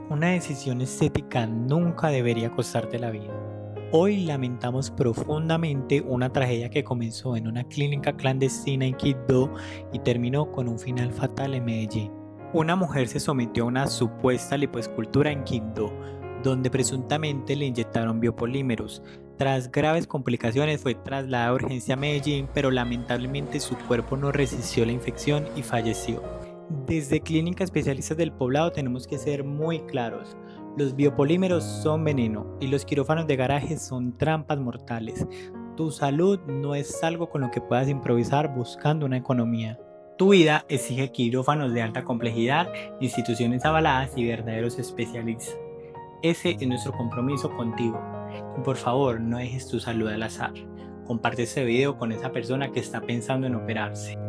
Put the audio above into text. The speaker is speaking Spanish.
Una decisión estética nunca debería costarte la vida. Hoy lamentamos profundamente una tragedia que comenzó en una clínica clandestina en Quibdó y terminó con un final fatal en Medellín. Una mujer se sometió a una supuesta lipoescultura en Quibdó, donde presuntamente le inyectaron biopolímeros. Tras graves complicaciones fue trasladada a urgencia a Medellín, pero lamentablemente su cuerpo no resistió la infección y falleció. Desde Clínica Especialistas del Poblado tenemos que ser muy claros. Los biopolímeros son veneno y los quirófanos de garaje son trampas mortales. Tu salud no es algo con lo que puedas improvisar buscando una economía. Tu vida exige quirófanos de alta complejidad, instituciones avaladas y verdaderos especialistas. Ese es nuestro compromiso contigo. Y por favor, no dejes tu salud al azar. Comparte este video con esa persona que está pensando en operarse.